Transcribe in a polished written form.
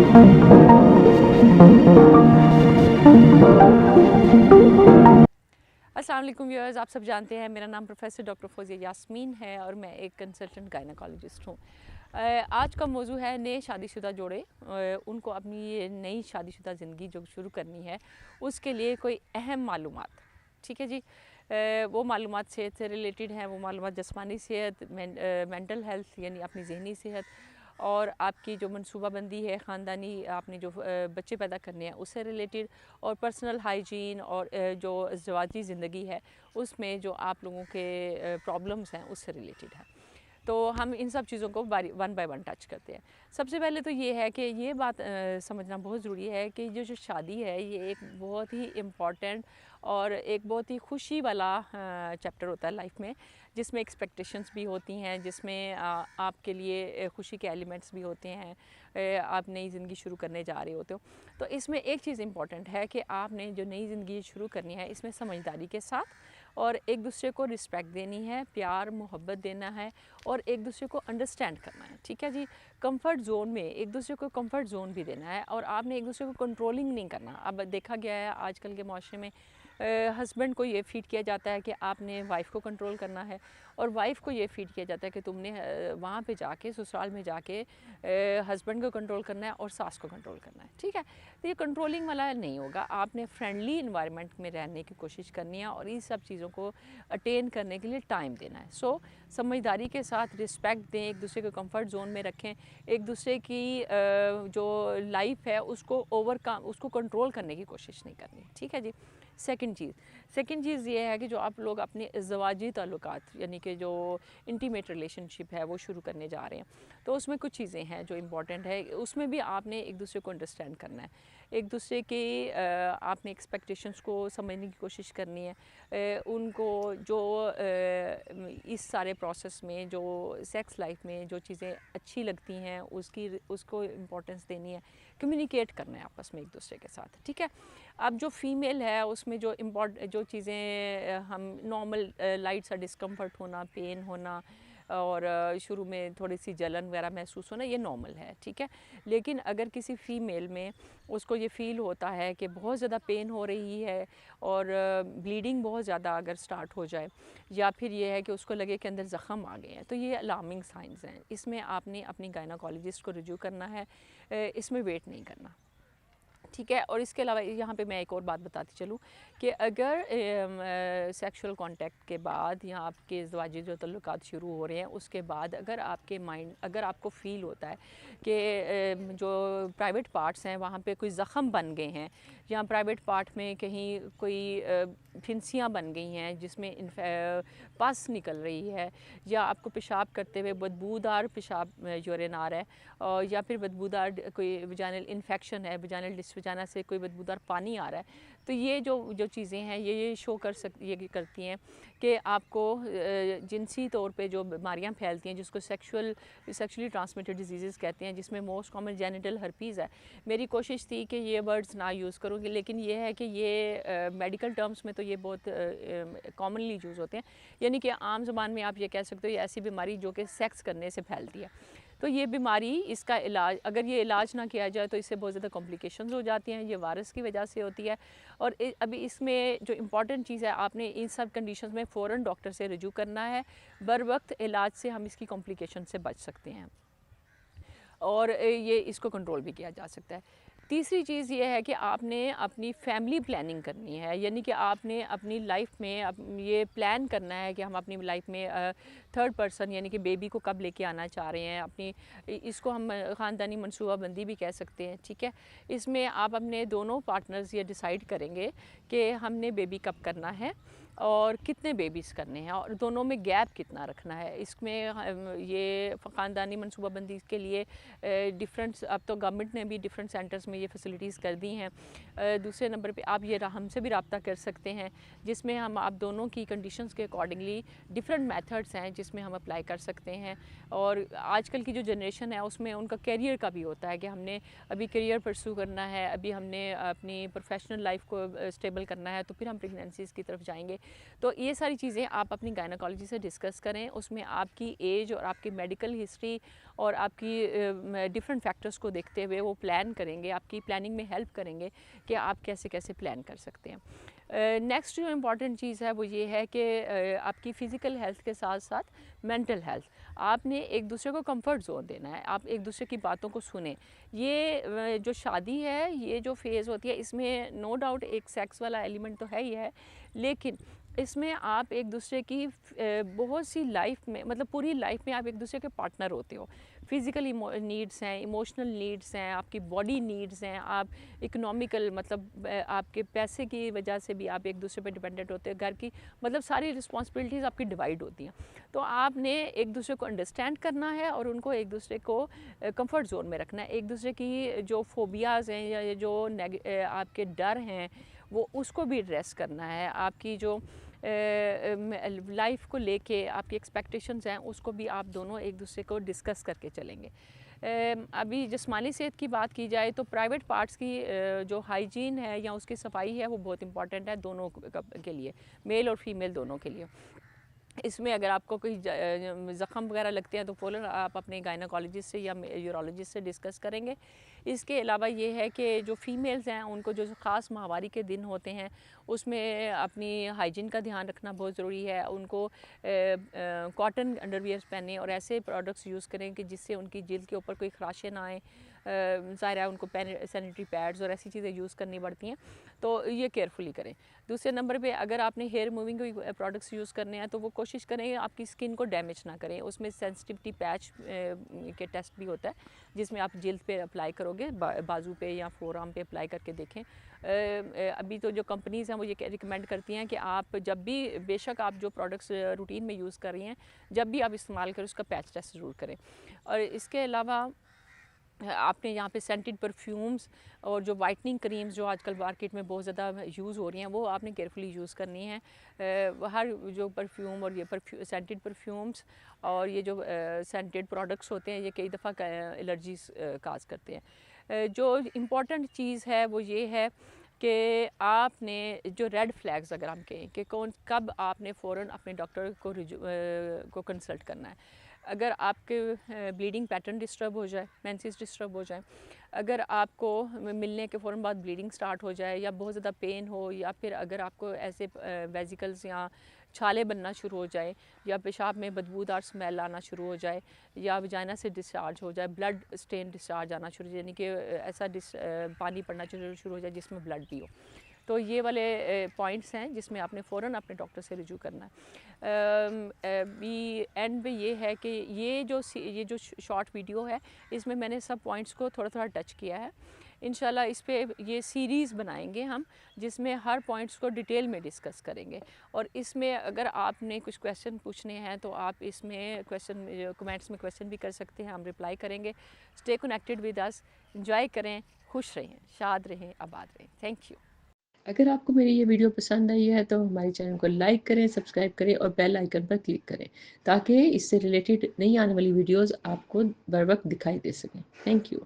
अस्सलाम वालेकुम व्यूअर्स, आप सब जानते हैं मेरा नाम प्रोफेसर डॉक्टर फौजिया यास्मीन है और मैं एक कंसल्टेंट गायनाकोलॉजिस्ट हूँ। आज का मौजू है नए शादीशुदा जोड़े, उनको अपनी ये नई शादीशुदा ज़िंदगी जो शुरू करनी है उसके लिए कोई अहम मालूमात। ठीक है जी। वो मालूमात सेहत से रिलेटेड हैं, वो मालूमात जिस्मानी सेहत, मेंटल हेल्थ यानी अपनी ज़हनी सेहत और आपकी जो मनसूबाबंदी है ख़ानदानी, आपने जो बच्चे पैदा करने हैं उससे रिलेटेड, और पर्सनल हाइजीन और जो ज़वाजी ज़िंदगी है उसमें जो आप लोगों के प्रॉब्लम्स हैं उससे रिलेटेड है। तो हम इन सब चीज़ों को वन बाय वन टच करते हैं। सबसे पहले तो ये है कि ये बात समझना बहुत ज़रूरी है कि जो शादी है ये एक बहुत ही इम्पॉर्टेंट और एक बहुत ही खुशी वाला चैप्टर होता है लाइफ में, जिसमें एक्सपेक्टेशंस भी होती हैं, जिसमें आपके लिए खुशी के एलिमेंट्स भी होते हैं। आप नई ज़िंदगी शुरू करने जा रहे होते हो, तो इसमें एक चीज़ इम्पॉर्टेंट है कि आपने जो नई ज़िंदगी शुरू करनी है इसमें समझदारी के साथ और एक दूसरे को रिस्पेक्ट देनी है, प्यार मोहब्बत देना है और एक दूसरे को अंडरस्टैंड करना है। ठीक है जी। कंफर्ट जोन में एक दूसरे को कंफर्ट जोन भी देना है और आपने एक दूसरे को कंट्रोलिंग नहीं करना। अब देखा गया है आजकल के माशरे में हस्बैंड को ये फीड किया जाता है कि आपने वाइफ़ को कंट्रोल करना है और वाइफ़ को ये फीड किया जाता है कि तुमने वहाँ पे जाके ससुराल में जाके हस्बैंड को कंट्रोल करना है और सास को कंट्रोल करना है। ठीक है। तो ये कंट्रोलिंग वाला नहीं होगा। आपने फ्रेंडली इन्वायरमेंट में रहने की कोशिश करनी है और इन सब चीज़ों को अटेन करने के लिए टाइम देना है। सो समझदारी के साथ रिस्पेक्ट दें, एक दूसरे को कंफर्ट जोन में रखें, एक दूसरे की जो लाइफ है उसको ओवरकम उसको कंट्रोल करने की कोशिश नहीं करनी। ठीक है जी। सेकंड चीज़ ये है कि जो आप लोग अपने ज़वाजी ताल्लुकात यानी कि जो इंटीमेट रिलेशनशिप है वो शुरू करने जा रहे हैं, तो उसमें कुछ चीज़ें हैं जो इम्पॉर्टेंट है। उसमें भी आपने एक दूसरे को अंडरस्टैंड करना है, एक दूसरे के आपने एक्सपेक्टेशंस को समझने की कोशिश करनी है। उनको जो इस सारे प्रोसेस में जो सेक्स लाइफ में जो चीज़ें अच्छी लगती हैं उसको इम्पोर्टेंस देनी है, कम्युनिकेट करना है आपस में एक दूसरे के साथ। ठीक है। अब जो फीमेल है उसमें जो चीज़ें हम नॉर्मल लाइट सा डिस्कम्फर्ट होना, पेन होना और शुरू में थोड़ी सी जलन वगैरह महसूस होना, ये नॉर्मल है। ठीक है। लेकिन अगर किसी फ़ीमेल में उसको ये फ़ील होता है कि बहुत ज़्यादा पेन हो रही है और ब्लीडिंग बहुत ज़्यादा अगर स्टार्ट हो जाए, या फिर ये है कि उसको लगे कि अंदर ज़ख़म आ गए हैं, तो ये अलार्मिंग साइंस हैं। इसमें आपने अपनी गायनाकोलॉजिस्ट को रिव्यू करना है, इसमें वेट नहीं करना। ठीक है। और इसके अलावा यहाँ पे मैं एक और बात बताती चलूँ कि अगर सेक्सुअल कांटेक्ट के बाद या आपके ज़वाजी जो तल्लुकात शुरू हो रहे हैं उसके बाद अगर आपको फ़ील होता है कि जो प्राइवेट पार्ट्स हैं वहाँ पे कोई ज़ख़म बन गए हैं या प्राइवेट पार्ट में कहीं कोई फिंसियाँ बन गई हैं जिसमें पस निकल रही है, या आपको पेशाब करते हुए बदबूदार पेशाब यूरिन आ रहा है, या फिर बदबूदार कोई वजाइनल इन्फेक्शन है, वजाइनल डिस्वजाना से कोई बदबूदार पानी आ रहा है, तो ये जो चीज़ें हैं ये शो ये करती हैं कि आपको जिनसी तौर पे जो बीमारियां फैलती हैं जिसको सेक्शुअली ट्रांसमिटेड डिजीज़ कहते हैं, जिसमें मोस्ट कॉमन जेनिटल हर्पीज़ है। मेरी कोशिश थी कि ये वर्ड्स ना यूज़ करूँगी, लेकिन ये है कि ये मेडिकल टर्म्स में तो ये बहुत कॉमनली यूज़ होते हैं, यानी कि आम ज़बान में आप ये कह सकते हो ये ऐसी बीमारी जो कि सेक्स करने से फैलती है। तो ये बीमारी, इसका इलाज अगर ये इलाज ना किया जाए तो इससे बहुत ज़्यादा कॉम्प्लिकेशंस हो जाती हैं, ये वायरस की वजह से होती है। और अभी इसमें जो इम्पॉर्टेंट चीज़ है, आपने इन सब कंडीशंस में फ़ौरन डॉक्टर से रिव्यू करना है। बर वक्त इलाज से हम इसकी कॉम्प्लिकेशन से बच सकते हैं और ये इसको कंट्रोल भी किया जा सकता है। तीसरी चीज़ ये है कि आपने अपनी फैमिली प्लानिंग करनी है, यानी कि आपने अपनी लाइफ में ये प्लान करना है कि हम अपनी लाइफ में थर्ड पर्सन यानी कि बेबी को कब लेके आना चाह रहे हैं। इसको हम ख़ानदानी मनसूबाबंदी भी कह सकते हैं। ठीक है। इसमें आप अपने दोनों पार्टनर्स ये डिसाइड करेंगे कि हमने बेबी कब करना है और कितने बेबीज़ करने हैं और दोनों में गैप कितना रखना है। इसमें ये ख़ानदानी मनसूबाबंदी के लिए डिफरेंट, अब तो गवर्नमेंट ने भी डिफरेंट सेंटर्स में ये फैसिलिटीज़ कर दी हैं। दूसरे नंबर पे आप ये हमसे भी रब्ता कर सकते हैं, जिसमें हम आप दोनों की कंडीशंस के अकॉर्डिंगली डिफरेंट मेथड्स हैं जिसमें हम अप्लाई कर सकते हैं। और आजकल की जो जनरेशन है उसमें उनका करियर का भी होता है कि हमने अभी करियर परस्यू करना है, अभी हमने अपनी प्रोफेशनल लाइफ को स्टेबल करना है, तो फिर हम प्रेगनेंसीज़ की तरफ जाएंगे। तो ये सारी चीज़ें आप अपनी गायनाकोलॉजी से डिस्कस करें, उसमें आपकी एज और आपकी मेडिकल हिस्ट्री और आपकी डिफरेंट फैक्टर्स को देखते हुए वो प्लान करेंगे, आपकी प्लानिंग में हेल्प करेंगे कि आप कैसे कैसे प्लान कर सकते हैं। नेक्स्ट जो इम्पॉर्टेंट चीज़ है वो ये है कि आपकी फ़िज़िकल हेल्थ के साथ साथ मेंटल हेल्थ, आपने एक दूसरे को कंफर्ट जोन देना है, आप एक दूसरे की बातों को सुने। ये जो शादी है, ये जो फेज़ होती है, इसमें नो डाउट एक सेक्स वाला एलिमेंट तो है ही है, लेकिन इसमें आप एक दूसरे की बहुत सी लाइफ में, मतलब पूरी लाइफ में आप एक दूसरे के पार्टनर होते हो। फिज़िकल नीड्स हैं, इमोशनल नीड्स हैं, आपकी बॉडी नीड्स हैं, आप इकोनॉमिकल, मतलब आपके पैसे की वजह से भी आप एक दूसरे पे डिपेंडेंट होते हैं। घर की मतलब सारी रिस्पॉन्सिबिलिटीज़ आपकी डिवाइड होती हैं। तो आपने एक दूसरे को अंडरस्टैंड करना है और उनको एक दूसरे को कंफर्ट जोन में रखना है। एक दूसरे की जो फोबियाज़ हैं या जो आपके डर हैं, वो उसको भी एड्रेस करना है। आपकी जो लाइफ को लेके आपकी एक्सपेक्टेशंस हैं, उसको भी आप दोनों एक दूसरे को डिस्कस करके चलेंगे। अभी जिस्मानी सेहत की बात की जाए तो प्राइवेट पार्ट्स की जो हाइजीन है या उसकी सफाई है वो बहुत इंपॉर्टेंट है दोनों के लिए, मेल और फीमेल दोनों के लिए। इसमें अगर आपको कोई ज़ख़म वगैरह लगते हैं तो फ़ौरन आप अपने गायनाकोलॉजिस्ट से या यूरोलॉजिस्ट से डिस्कस करेंगे। इसके अलावा ये है कि जो फ़ीमेल्स हैं उनको जो ख़ास माहवारी के दिन होते हैं उसमें अपनी हाइजीन का ध्यान रखना बहुत ज़रूरी है। उनको कॉटन अंडरवियर्स पहने और ऐसे प्रोडक्ट्स यूज़ करें कि जिससे उनकी जिल्द के ऊपर कोई खराशें ना आए। ज़ाहिर है उनको सैनिटरी पैड्स और ऐसी चीज़ें यूज़ करनी पड़ती हैं, तो ये केयरफुली करें। दूसरे नंबर पे अगर आपने हेयर रिमूविंग कोई प्रोडक्ट्स यूज़ करने हैं तो वो कोशिश करें आपकी स्किन को डैमेज ना करें। उसमें सेंसिटिविटी पैच के टेस्ट भी होता है जिसमें आप जिल्द पे अप्लाई करोगे, बाजू पे या फोरआर्म पे अप्लाई करके देखें। अभी तो जो कंपनीज़ हैं वो ये रिकमेंड करती हैं कि आप जब भी, बेशक आप जो प्रोडक्ट्स रूटीन में यूज़ कर रही हैं, जब भी आप इस्तेमाल करें उसका पैच टेस्ट ज़रूर करें। और इसके अलावा आपने यहाँ पे सेंटेड परफ्यूम्स और जो वाइटनिंग क्रीम्स जो आजकल मार्केट में बहुत ज़्यादा यूज़ हो रही हैं वो आपने केयरफुली यूज़ करनी है। हर जो परफ्यूम और ये सेंटेड परफ्यूम्स और ये जो सेंटेड प्रोडक्ट्स होते हैं ये कई दफ़ा एलर्जीज काज करते हैं। जो इम्पॉर्टेंट चीज़ है वो ये है कि आपने जो रेड फ्लैग्स अगर हम कहें कि कब आपने फ़ौरन अपने डॉक्टर को कंसल्ट करना है। अगर आपके ब्लीडिंग पैटर्न डिस्टर्ब हो जाए, मेंसेस डिस्टर्ब हो जाए, अगर आपको मिलने के फ़ौरन बाद ब्लीडिंग स्टार्ट हो जाए या बहुत ज़्यादा पेन हो, या फिर अगर आपको ऐसे वेजिकल्स या छाले बनना शुरू हो जाए, या पेशाब में बदबूदार स्मेल आना शुरू हो जाए, या वजाइना से डिस्चार्ज हो जाए, ब्लड स्टेन डिस्चार्ज आना शुरू, यानी कि ऐसा पानी पड़ना शुरू हो जाए जिसमें ब्लड भी हो, तो ये वाले पॉइंट्स हैं जिसमें आपने फ़ौरन अपने डॉक्टर से रिज्यू करना है। भी एंड में ये है कि ये जो शॉर्ट वीडियो है इसमें मैंने सब पॉइंट्स को थोड़ा थोड़ा टच किया है। इंशाल्लाह इस पे ये सीरीज़ बनाएंगे हम जिसमें हर पॉइंट्स को डिटेल में डिस्कस करेंगे। और इसमें अगर आपने कुछ क्वेश्चन पूछने हैं तो आप इसमें कमेंट्स में क्वेश्चन भी कर सकते हैं, हम रिप्लाई करेंगे। Stay connected with us, enjoy करें, खुश रहें, शाद रहें, आबाद रहें। Thank you. अगर आपको मेरी ये वीडियो पसंद आई है तो हमारे चैनल को लाइक करें, सब्सक्राइब करें और बेल आइकन पर क्लिक करें ताकि इससे रिलेटेड नई आने वाली वीडियोज़ आपको बर वक्त दिखाई दे सकें। Thank you.